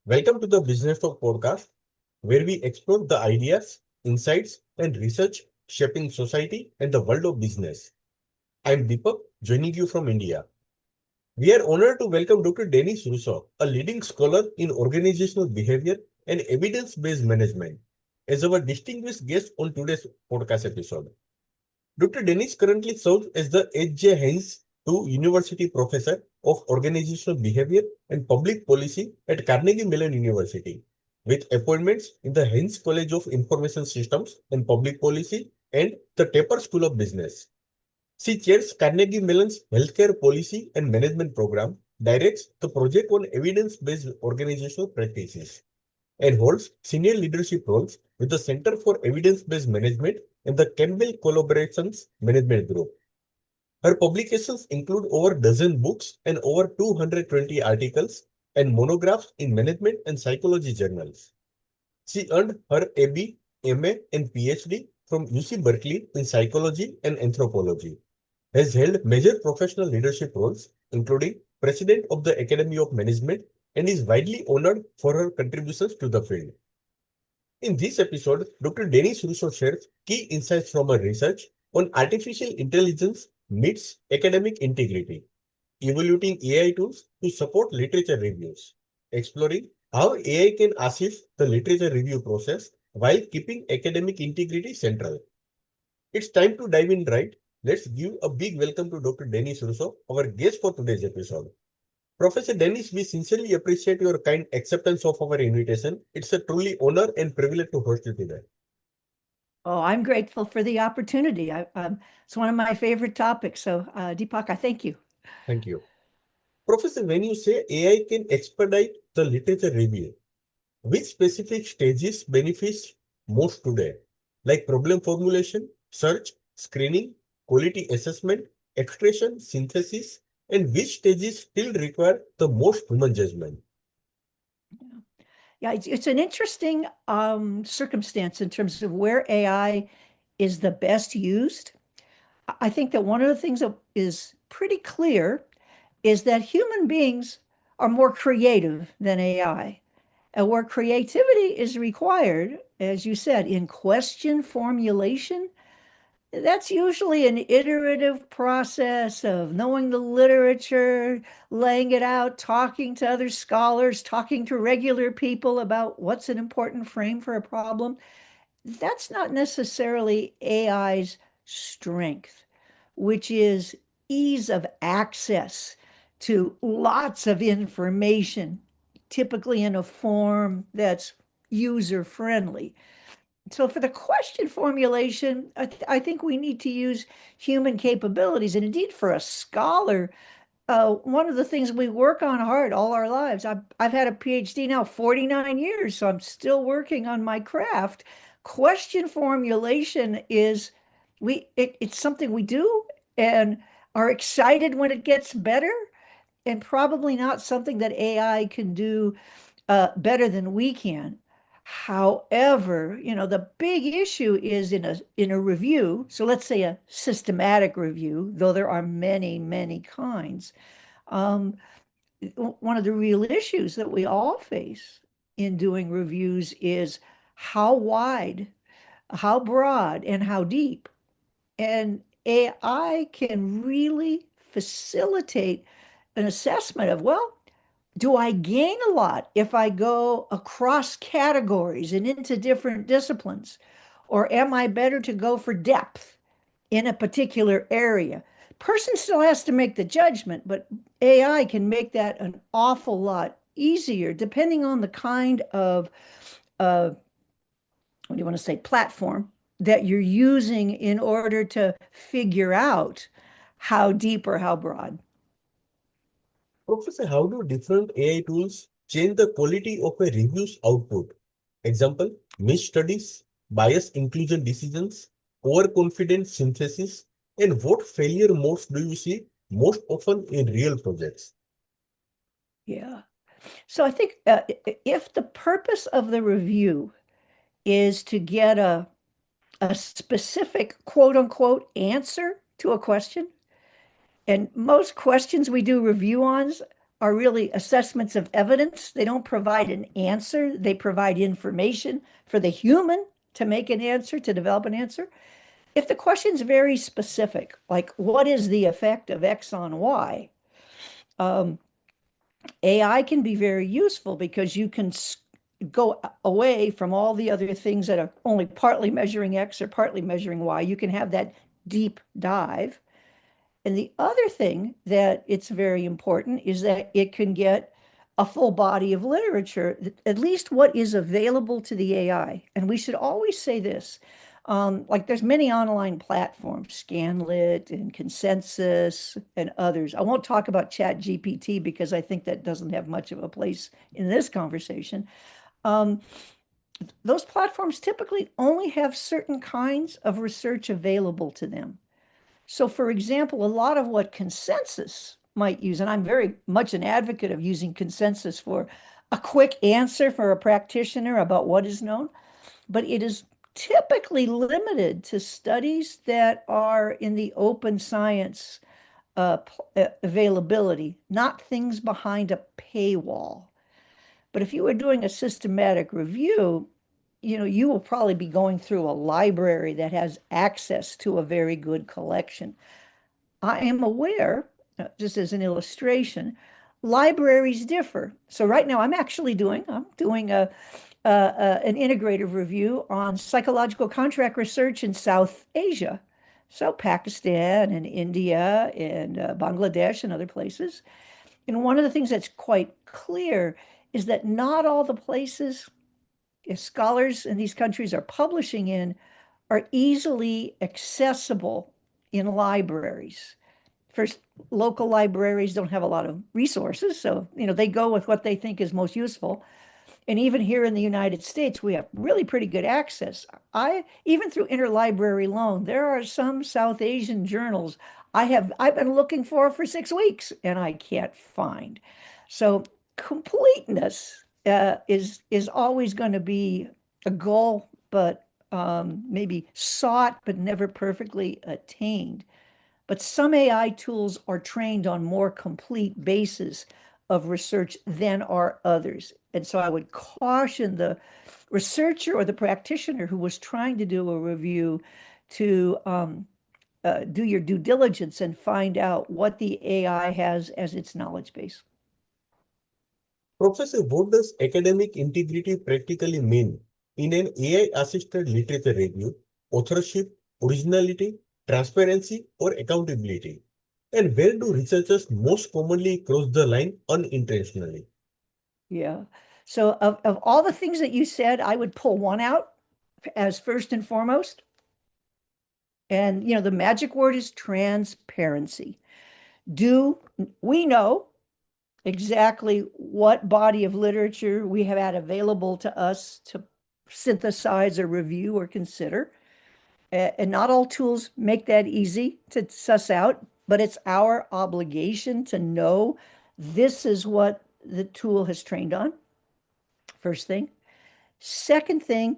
Welcome to the Businesstalk podcast, where we explore the ideas, insights, and research shaping society and the world of business. I'm Deepak, joining you from India. We are honored to welcome Dr. Denise Rousseau, a leading scholar in organizational behavior and evidence-based management, as our distinguished guest on today's podcast episode. Dr. Dennis currently serves as the H.J. Heinz II University Professor of Organizational Behavior and Public Policy at Carnegie Mellon University, with appointments in the Heinz College of Information Systems and Public Policy and the Taper School of Business. She chairs Carnegie Mellon's Healthcare Policy and Management Program, directs the project on evidence-based organizational practices, and holds senior leadership roles with the Center for Evidence-Based Management and the Campbell Collaborations Management Group. Her publications include over a dozen books and over 220 articles and monographs in management and psychology journals. She earned her AB, MA, and PhD from UC Berkeley in psychology and anthropology, has held major professional leadership roles, including President of the Academy of Management, and is widely honored for her contributions to the field. In this episode, Dr. Denise Rousseau shares key insights from her research on artificial intelligence meets academic integrity, evaluating AI tools to support literature reviews, exploring how AI can assist the literature review process while keeping academic integrity central. It's time to dive in, right? Let's give a big welcome to Dr. Denise Rousseau, our guest for today's episode. Professor Dennis, we sincerely appreciate your kind acceptance of our invitation. It's a truly honor and privilege to host you today. Oh, I'm grateful for the opportunity. It's one of my favorite topics. So, Deepak, I thank you. Thank you. Professor, when you say AI can expedite the literature review, which specific stages benefits most today? Like problem formulation, search, screening, quality assessment, extraction, synthesis, and which stages still require the most human judgment? Yeah, it's an interesting circumstance in terms of where AI is the best used. I think that one of the things that is pretty clear is that human beings are more creative than AI. And where creativity is required, as you said, in question formulation, that's usually an iterative process of knowing the literature, laying it out, talking to other scholars, talking to regular people about what's an important frame for a problem. That's not necessarily AI's strength, which is ease of access to lots of information, typically in a form that's user friendly. So for the question formulation, I think we need to use human capabilities. And indeed, for a scholar, one of the things we work on hard all our lives. I've had a PhD now 49 years, so I'm still working on my craft. Question formulation is it's something we do and are excited when it gets better, and probably not something that AI can do better than we can. However, the big issue is in a review. So let's say a systematic review, though there are many, many kinds. Um, One of the real issues that we all face in doing reviews is how wide, how broad, and how deep. And AI can really facilitate an assessment of, well, do I gain a lot if I go across categories and into different disciplines? Or am I better to go for depth in a particular area? Person still has to make the judgment, but AI can make that an awful lot easier depending on the kind of, what do you want to say, platform that you're using in order to figure out how deep or how broad. Professor, how do different AI tools change the quality of a review's output? Example, missed studies, bias inclusion decisions, overconfident synthesis, and what failure modes do you see most often in real projects? Yeah. So I think if the purpose of the review is to get a specific quote unquote answer to a question, and most questions we do review on are really assessments of evidence. They don't provide an answer. They provide information for the human to make an answer, to develop an answer. If the question's very specific, like what is the effect of X on Y, um, AI can be very useful because you can go away from all the other things that are only partly measuring X or partly measuring Y. You can have that deep dive. And the other thing that it's very important is that it can get a full body of literature, at least what is available to the AI. And we should always say this, like there's many online platforms, Scanlit and Consensus and others. I won't talk about Chat GPT because I think that doesn't have much of a place in this conversation. Um, those platforms typically only have certain kinds of research available to them. So, for example, a lot of what consensus might use, and I'm very much an advocate of using consensus for a quick answer for a practitioner about what is known, but it is typically limited to studies that are in the open science availability, not things behind a paywall. But if you were doing a systematic review, you will probably be going through a library that has access to a very good collection. I am aware, just as an illustration, libraries differ. So right now I'm doing an integrative review on psychological contract research in South Asia. So Pakistan and India and Bangladesh and other places. And one of the things that's quite clear is that not all the places scholars in these countries are publishing in are easily accessible in libraries. First, local libraries don't have a lot of resources, so they go with what they think is most useful. And even here in the United States, we have really pretty good access. Even through interlibrary loan, there are some South Asian journals I've been looking for 6 weeks and I can't find. So completeness is always going to be a goal, but maybe sought, but never perfectly attained. But some AI tools are trained on more complete bases of research than are others. And so I would caution the researcher or the practitioner who was trying to do a review to do your due diligence and find out what the AI has as its knowledge base. Professor, what does academic integrity practically mean in an AI-assisted literature review, authorship, originality, transparency, or accountability? And where do researchers most commonly cross the line unintentionally? Yeah. So of all the things that you said, I would pull one out as first and foremost. And the magic word is transparency. Do we know exactly what body of literature we have had available to us to synthesize or review or consider? And not all tools make that easy to suss out, but it's our obligation to know this is what the tool has trained on. First thing. Second thing,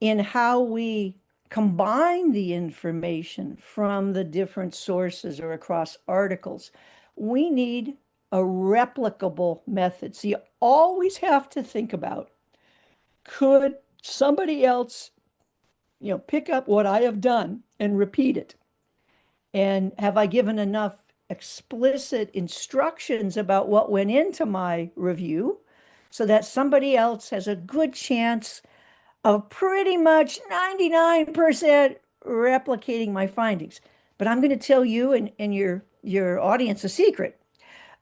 in how we combine the information from the different sources or across articles, we need a replicable method. So you always have to think about, could somebody else, pick up what I have done and repeat it? And have I given enough explicit instructions about what went into my review so that somebody else has a good chance of pretty much 99% replicating my findings? But I'm going to tell you and your audience a secret.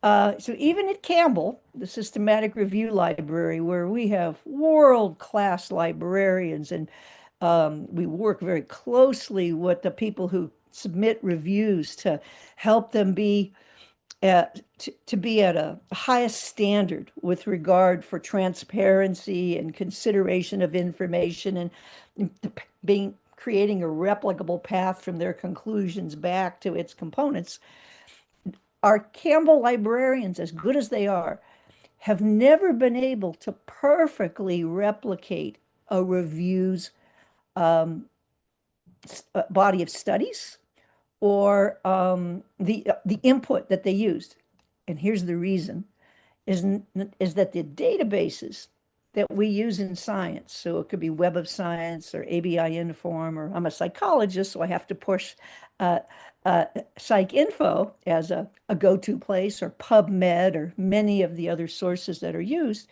So even at Campbell, the Systematic Review Library, where we have world-class librarians and we work very closely with the people who submit reviews to help them be to be at a highest standard with regard for transparency and consideration of information and creating a replicable path from their conclusions back to its components. Our Campbell librarians, as good as they are, have never been able to perfectly replicate a review's body of studies or the input that they used. And here's the reason. is, is that the databases that we use in science, so it could be Web of Science or ABI Inform, or I'm a psychologist, so I have to push uh, uh, Psych Info as a go-to place, or PubMed, or many of the other sources that are used.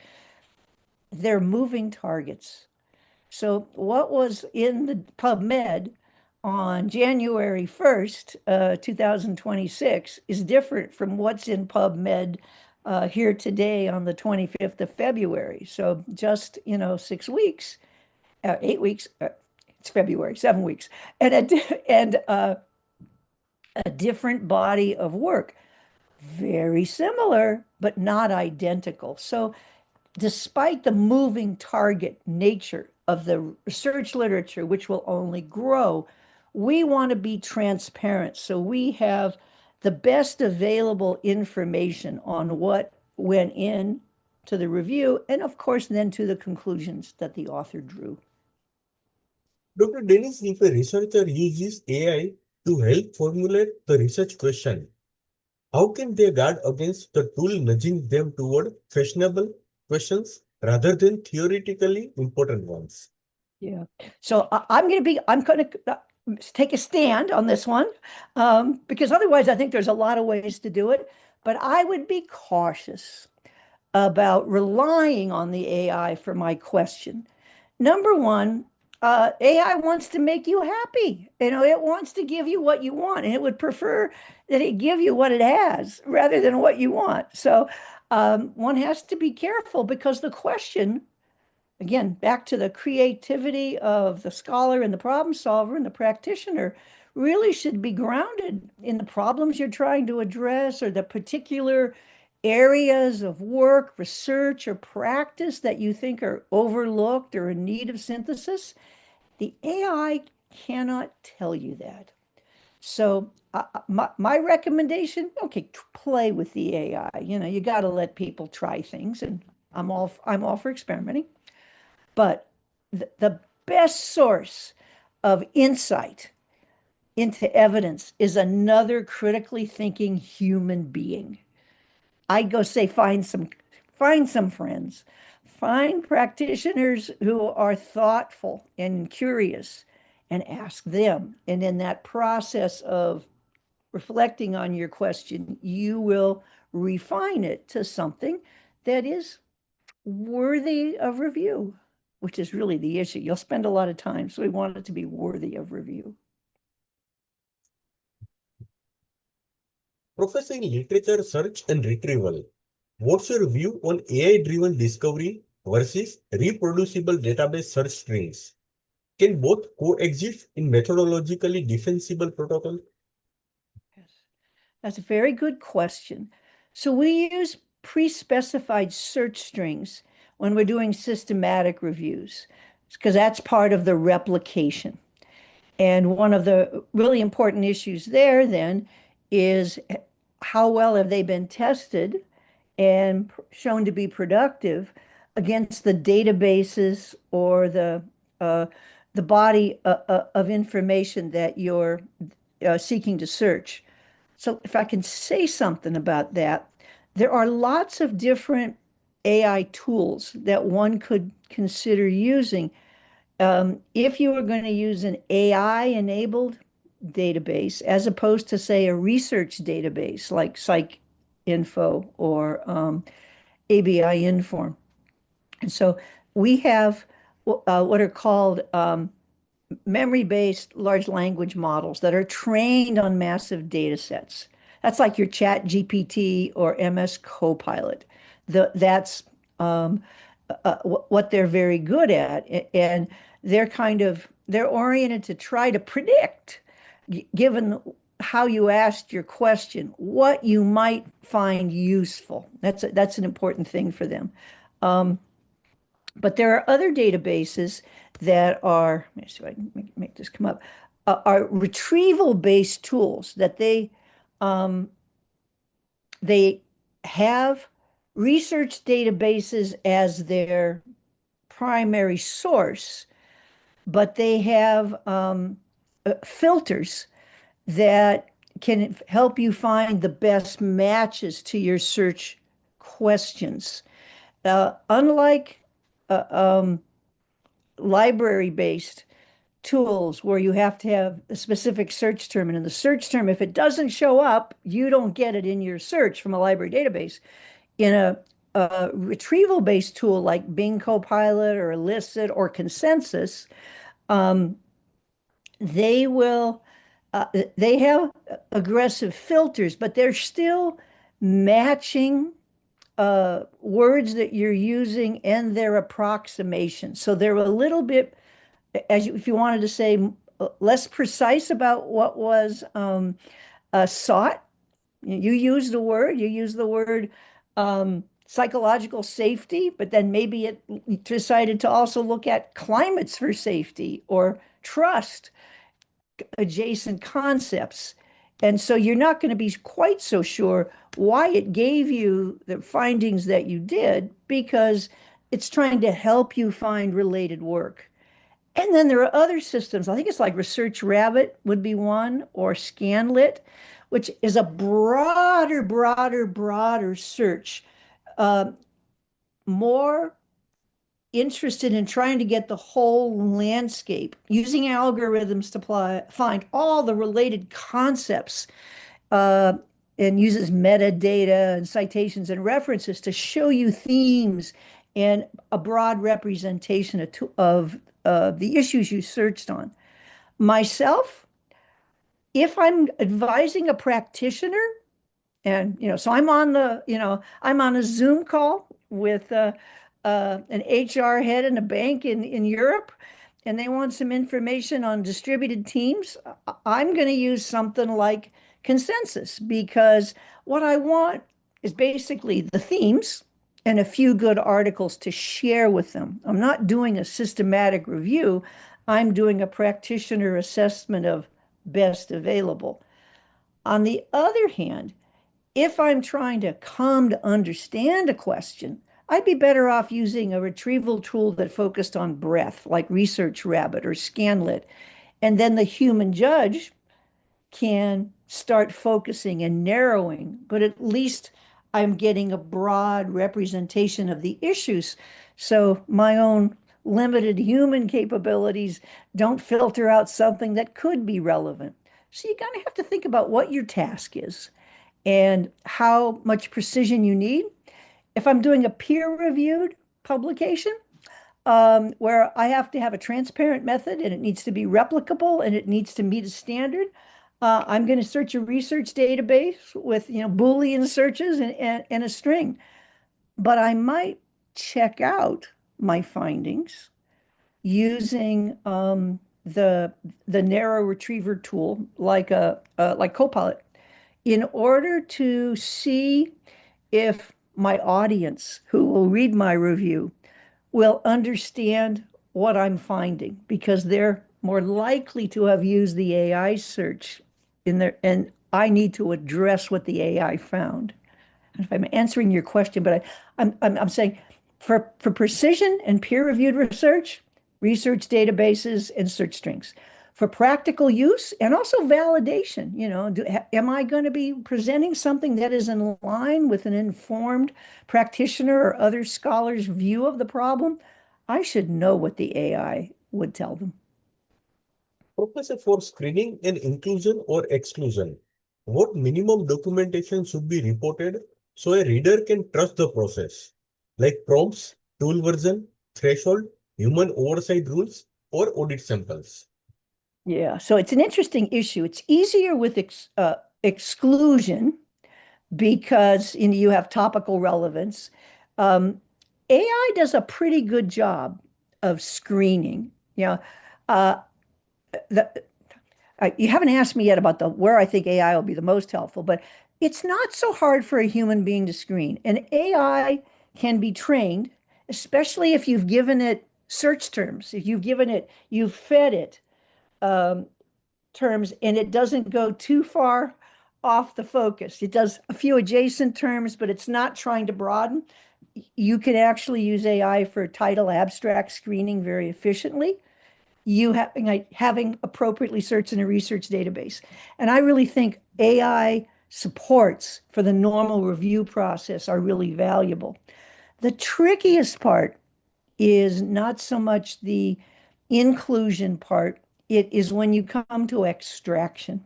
They're moving targets. So what was in the PubMed on January 1st, 2026 is different from what's in PubMed here today on the 25th of February. So just, 6 weeks, 8 weeks, it's February, 7 weeks, and a different body of work. Very similar, but not identical. So despite the moving target nature of the research literature, which will only grow, we want to be transparent. So we have the best available information on what went in to the review, and of course, then to the conclusions that the author drew. Dr. Dennis, if a researcher uses AI to help formulate the research question, how can they guard against the tool nudging them toward fashionable questions rather than theoretically important ones? Yeah. So I'm going to take a stand on this one, because otherwise I think there's a lot of ways to do it. But I would be cautious about relying on the AI for my question. Number one, AI wants to make you happy. It wants to give you what you want, and it would prefer that it give you what it has rather than what you want. So one has to be careful, because the question, again, back to the creativity of the scholar and the problem solver and the practitioner, really should be grounded in the problems you're trying to address, or the particular areas of work, research, or practice that you think are overlooked or in need of synthesis. The AI cannot tell you that. So my recommendation, okay, play with the AI. You got to let people try things, and I'm all for experimenting. But the best source of insight into evidence is another critically thinking human being. I'd go say find some friends, find practitioners who are thoughtful and curious, and ask them. And in that process of reflecting on your question, you will refine it to something that is worthy of review, which is really the issue. You'll spend a lot of time, so we want it to be worthy of review. Professor in literature search and retrieval, what's your view on AI-driven discovery versus reproducible database search strings? Can both coexist in methodologically defensible protocol? Yes. That's a very good question. So we use pre-specified search strings when we're doing systematic reviews, because that's part of the replication. And one of the really important issues there then is, how well have they been tested and shown to be productive against the databases, or the body of information that you're seeking to search. So if I can say something about that, there are lots of different AI tools that one could consider using. If you were going to use an AI-enabled database, as opposed to, say, a research database like Psych Info or ABI Inform. And so we have what are called memory-based large language models that are trained on massive data sets. That's like your Chat GPT or MS Copilot. That's what they're very good at, and they're oriented to try to predict, given how you asked your question, what you might find useful. That's an important thing for them. But there are other databases that are, let me see if I can make this come up, are retrieval-based tools that they have research databases as their primary source, but they have filters that can help you find the best matches to your search questions. Unlike uh, um, library-based tools where you have to have a specific search term, and in the search term, if it doesn't show up, you don't get it in your search from a library database. In a retrieval-based tool like Bing Copilot or Elicit or Consensus, um, they will they have aggressive filters, but they're still matching words that you're using and their approximation. So they're a little bit, if you wanted to say, less precise about what was sought. You use the word psychological safety, but then maybe it decided to also look at climates for safety or trust, adjacent concepts. And so you're not going to be quite so sure why it gave you the findings that you did, because it's trying to help you find related work. And then there are other systems. I think it's like ResearchRabbit would be one, or Scanlit, which is a broader search, uh, more interested in trying to get the whole landscape, using algorithms to find all the related concepts, uh, and uses metadata and citations and references to show you themes and a broad representation of the issues you searched on. Myself, if I'm advising a practitioner, and so I'm on a Zoom call with an HR head in a bank in Europe, and they want some information on distributed teams. I'm going to use something like Consensus, because what I want is basically the themes and a few good articles to share with them. I'm not doing a systematic review. I'm doing a practitioner assessment of best available. On the other hand, if I'm trying to come to understand a question, I'd be better off using a retrieval tool that focused on breadth, like ResearchRabbit or Scanlit. And then the human judge can start focusing and narrowing, but at least I'm getting a broad representation of the issues. So my own limited human capabilities don't filter out something that could be relevant. So you kind of have to think about what your task is and how much precision you need. If I'm doing a peer-reviewed publication, where I have to have a transparent method and it needs to be replicable and it needs to meet a standard, I'm going to search a research database with Boolean searches and a string. But I might check out my findings using the narrow retriever tool like Copilot, in order to see if my audience who will read my review will understand what I'm finding, because they're more likely to have used the AI search in there, and I need to address what the AI found. If I'm answering your question, but I'm saying for precision and peer-reviewed research, research databases and search strings. For practical use and also validation, am I going to be presenting something that is in line with an informed practitioner or other scholars' view of the problem? I should know what the AI would tell them. Professor, for screening and inclusion or exclusion, what minimum documentation should be reported so a reader can trust the process, like prompts, tool version, threshold, human oversight rules, or audit samples? Yeah, so it's an interesting issue. It's easier with exclusion because you have topical relevance. AI does a pretty good job of screening. Uh, the, you haven't asked me yet about where I think AI will be the most helpful, but it's not so hard for a human being to screen. And AI can be trained, especially if you've given it search terms, if you've fed it um, terms, and it doesn't go too far off the focus. It does a few adjacent terms, but it's not trying to broaden. You can actually use AI for title abstract screening very efficiently, having appropriately searched in a research database. And I really think AI supports for the normal review process are really valuable. The trickiest part is not so much the inclusion part, it is when you come to extraction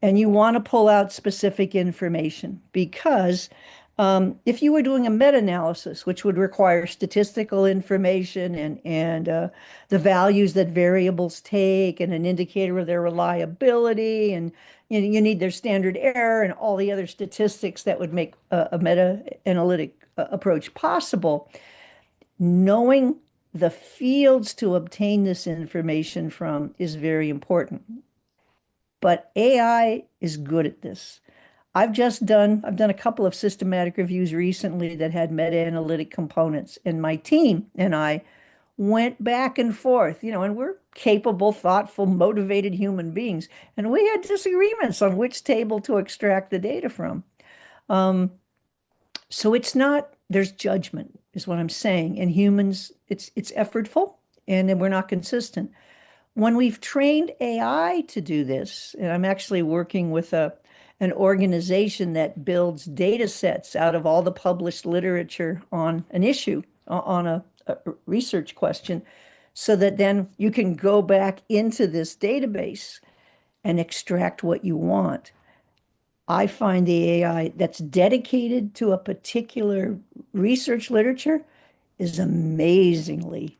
and you want to pull out specific information because if you were doing a meta-analysis, which would require statistical information and the values that variables take and an indicator of their reliability, and you need their standard error and all the other statistics that would make a meta-analytic approach possible, knowing the fields to obtain this information from is very important. But AI is good at this. I've done a couple of systematic reviews recently that had meta-analytic components, and my team and I went back and forth, and we're capable, thoughtful, motivated human beings, and we had disagreements on which table to extract the data from. So it's not, there's judgment, is what I'm saying. And humans, it's effortful, and then we're not consistent. When we've trained AI to do this, and I'm actually working with an organization that builds data sets out of all the published literature on an issue, on a research question, so that then you can go back into this database and extract what you want. I find the AI that's dedicated to a particular research literature is amazingly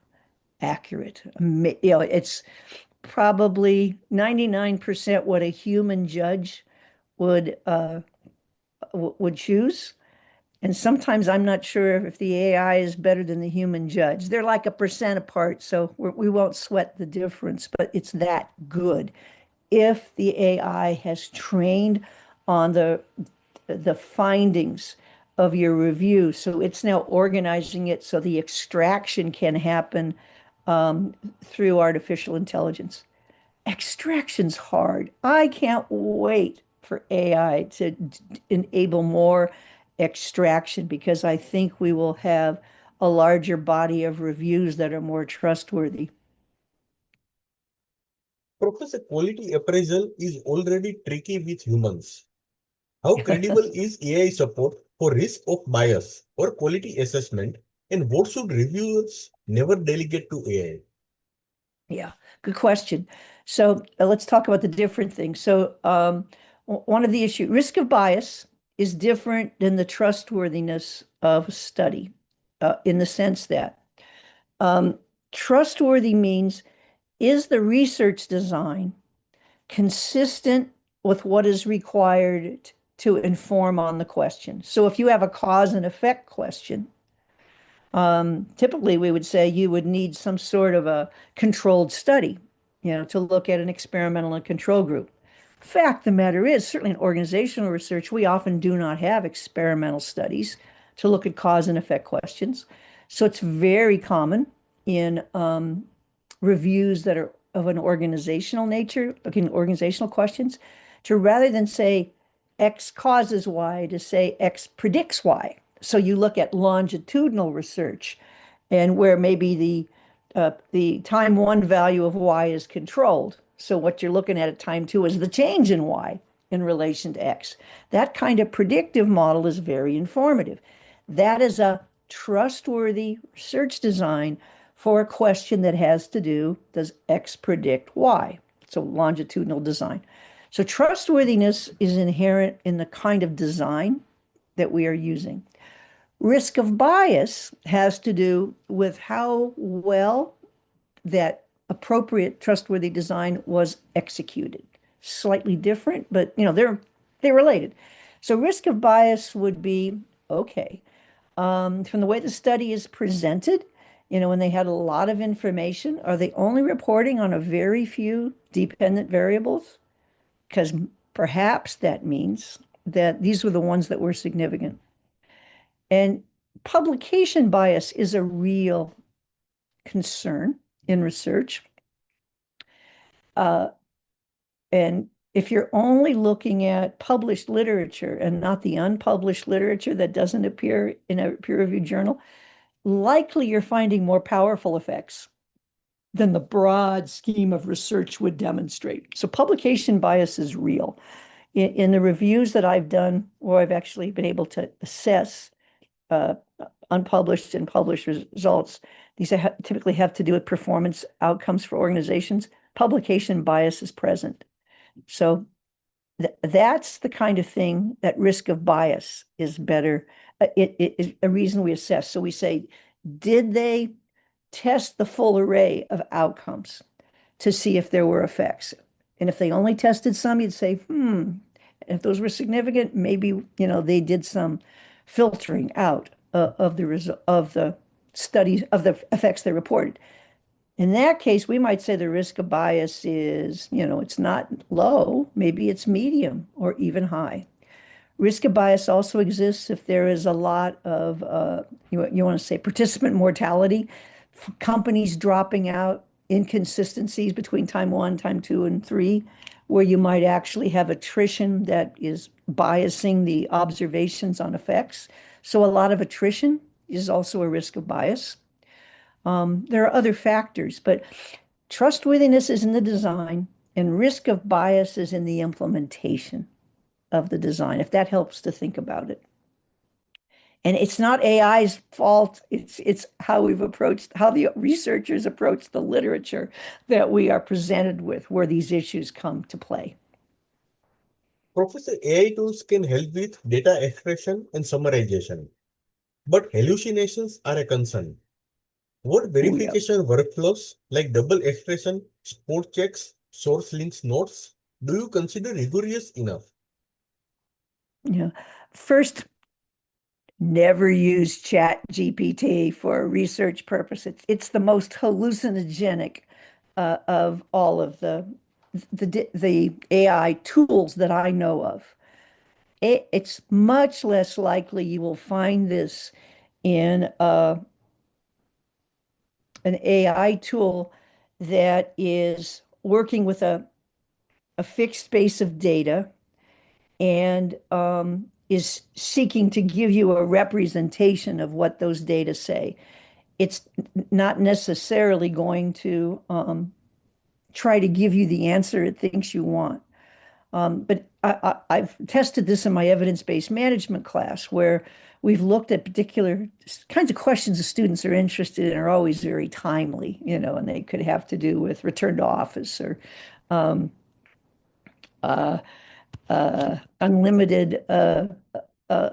accurate. It's probably 99% what a human judge would choose. And sometimes I'm not sure if the AI is better than the human judge. They're like a percent apart, so we won't sweat the difference, but it's that good. If the AI has trained on the findings of your review, so it's now organizing it so the extraction can happen through artificial intelligence. Extraction's hard. I can't wait for AI to enable more extraction because I think we will have a larger body of reviews that are more trustworthy. Professor, quality appraisal is already tricky with humans. How credible is AI support for risk of bias or quality assessment, and what should reviewers never delegate to AI? Yeah, good question. So let's talk about the different things. So one of the issues, risk of bias is different than the trustworthiness of a study in the sense that trustworthy means, is the research design consistent with what is required to inform on the question? So if you have a cause and effect question, typically we would say you would need some sort of a controlled study, to look at an experimental and control group. Fact of the matter is, certainly in organizational research, we often do not have experimental studies to look at cause and effect questions. So it's very common in reviews that are of an organizational nature, looking at organizational questions, to rather than say X causes Y, to say X predicts Y. So you look at longitudinal research and where maybe the time one value of Y is controlled. So what you're looking at time two is the change in Y in relation to X. That kind of predictive model is very informative. That is a trustworthy research design for a question that has to do, does X predict Y? So longitudinal design. So trustworthiness is inherent in the kind of design that we are using. Risk of bias has to do with how well that appropriate trustworthy design was executed. Slightly different, but they're related. So risk of bias would be, okay, from the way the study is presented, when they had a lot of information, are they only reporting on a very few dependent variables? Because perhaps that means that these were the ones that were significant. And publication bias is a real concern in research. And if you're only looking at published literature and not the unpublished literature that doesn't appear in a peer-reviewed journal, likely you're finding more powerful effects than the broad scheme of research would demonstrate. So publication bias is real. In the reviews that I've done, where I've actually been able to assess uh, unpublished and published results, these typically have to do with performance outcomes for organizations. Publication bias is present. So that's the kind of thing that risk of bias is better. It is a reason we assess. So we say, did they test the full array of outcomes to see if there were effects? And if they only tested some, you'd say, if those were significant, maybe, they did some filtering out of the studies of the effects they reported. In that case, we might say the risk of bias is, it's not low, maybe it's medium or even high. Risk of bias also exists if there is a lot of, you want to say participant mortality, companies dropping out, inconsistencies between time one, time two, and three, where you might actually have attrition that is biasing the observations on effects. So a lot of attrition is also a risk of bias. There are other factors, but trustworthiness is in the design and risk of bias is in the implementation of the design, if that helps to think about it. And it's not AI's fault. It's how the researchers approach the literature that we are presented with where these issues come to play. Professor, AI tools can help with data extraction and summarization, but hallucinations are a concern. What Oh, yeah. verification workflows like double extraction, spot checks, source links notes do you consider rigorous enough? Yeah. First, never use Chat GPT for research purposes. It's the most hallucinogenic of all of the AI tools that I know of. It's much less likely you will find this in an AI tool that is working with a fixed space of data and is seeking to give you a representation of what those data say. It's not necessarily going to try to give you the answer it thinks you want. But I've tested this in my evidence-based management class where we've looked at particular kinds of questions the students are interested in are always very timely, and they could have to do with return to office or um, uh, unlimited uh, uh,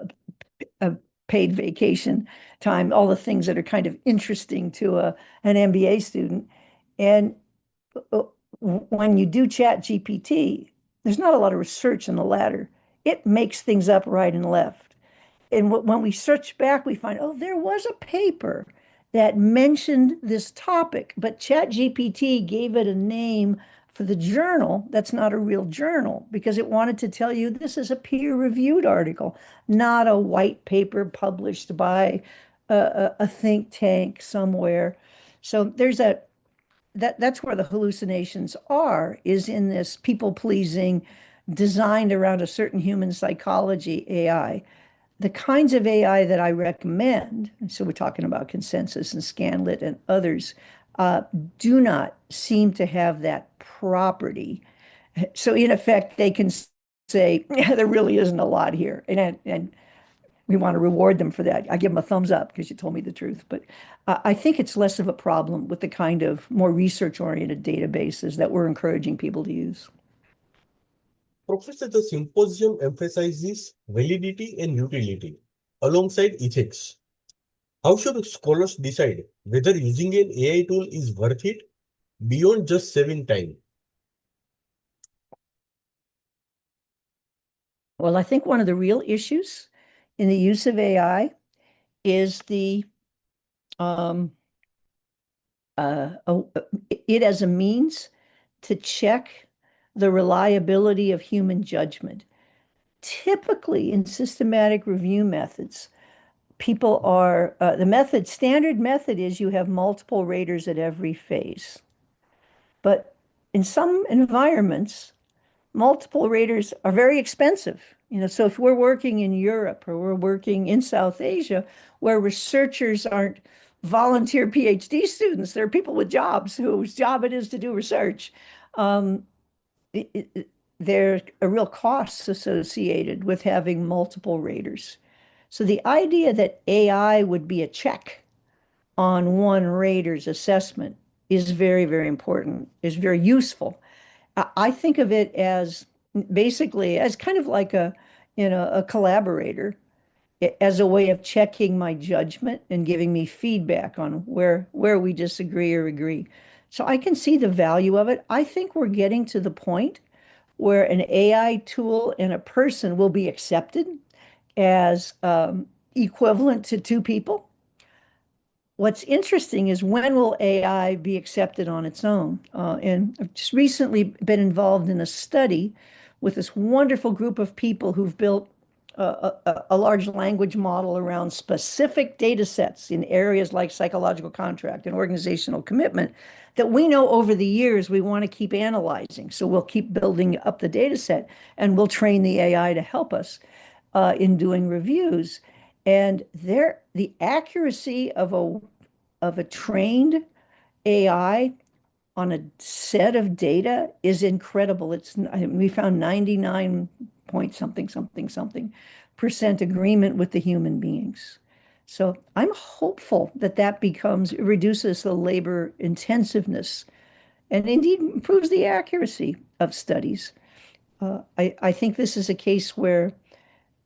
paid vacation time, all the things that are kind of interesting to an MBA student. And uh, when you do Chat GPT, there's not a lot of research in the latter. It makes things up right and left. And when we search back, we find, oh, there was a paper that mentioned this topic, but Chat GPT gave it a name for the journal that's not a real journal because it wanted to tell you this is a peer-reviewed article, not a white paper published by a think tank somewhere. So that's where the hallucinations are, is in this people-pleasing, designed around a certain human psychology AI. The kinds of AI that I recommend, so we're talking about consensus and Scanlit and others, uh, do not seem to have that property. So in effect, they can say, yeah, there really isn't a lot here. And we want to reward them for that. I give them a thumbs up because you told me the truth. But I think it's less of a problem with the kind of more research-oriented databases that we're encouraging people to use. Professor, the symposium emphasizes validity and utility alongside ethics. How should scholars decide whether using an AI tool is worth it beyond just saving time? Well, I think one of the real issues in the use of AI is um, uh, uh, it as a means to check the reliability of human judgment. Typically, in systematic review methods, people are standard method is you have multiple raters at every phase. But in some environments, multiple raters are very expensive. So if we're working in Europe or we're working in South Asia, where researchers aren't volunteer PhD students, they're people with jobs whose job it is to do research. Um, there are real costs associated with having multiple raters. So the idea that AI would be a check on one rater's assessment is very, very important, is very useful. I think of it as basically as kind of like a collaborator, as a way of checking my judgment and giving me feedback on where we disagree or agree. So I can see the value of it. I think we're getting to the point where an AI tool and a person will be accepted as equivalent to two people. What's interesting is when will AI be accepted on its own? And I've just recently been involved in a study with this wonderful group of people who've built a large language model around specific data sets in areas like psychological contract and organizational commitment that we know over the years we want to keep analyzing. So we'll keep building up the data set and we'll train the AI to help us in doing reviews. And the accuracy of a trained AI on a set of data is incredible. We found 99 point something percent agreement with the human beings. So I'm hopeful that reduces the labor intensiveness and indeed improves the accuracy of studies. I think this is a case where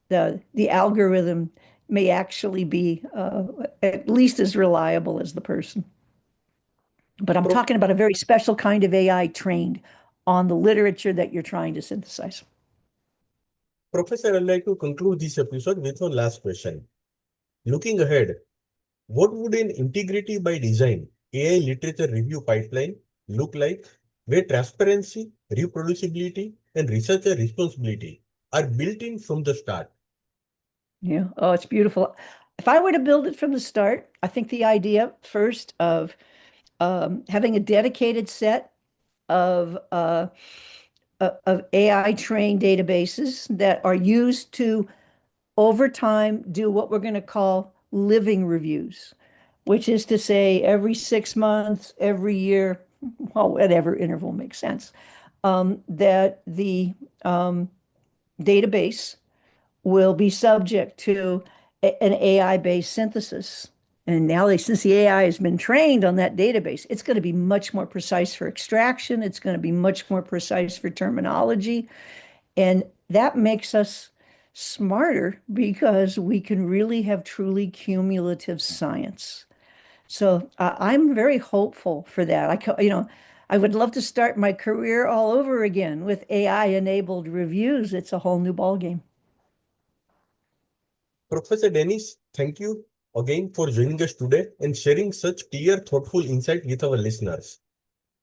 the algorithm may actually be at least as reliable as the person. But I'm Pro- talking about a very special kind of AI trained on the literature that you're trying to synthesize. Professor, I'd like to conclude this episode with one last question. Looking ahead, what would an integrity by design AI literature review pipeline look like, where transparency, reproducibility, and researcher responsibility are built in from the start? Yeah. Oh, it's beautiful. If I were to build it from the start, I think the idea first of having a dedicated set of AI trained databases that are used to over time do what we're going to call living reviews, which is to say every 6 months, every year, well, whatever interval makes sense, that the database will be subject to an AI-based synthesis. And now, since the AI has been trained on that database, it's going to be much more precise for extraction. It's going to be much more precise for terminology. And that makes us smarter because we can really have truly cumulative science. So I'm very hopeful for that. I would love to start my career all over again with AI-enabled reviews. It's a whole new ballgame. Professor Dennis, thank you again for joining us today and sharing such clear, thoughtful insight with our listeners.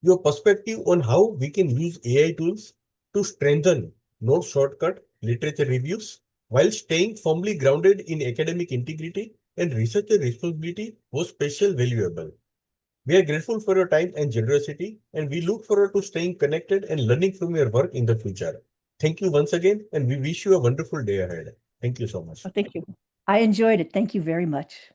Your perspective on how we can use AI tools to strengthen, not shortcut, literature reviews while staying firmly grounded in academic integrity and researcher responsibility was special valuable. We are grateful for your time and generosity, and we look forward to staying connected and learning from your work in the future. Thank you once again, and we wish you a wonderful day ahead. Thank you so much. Oh, thank you. I enjoyed it. Thank you very much.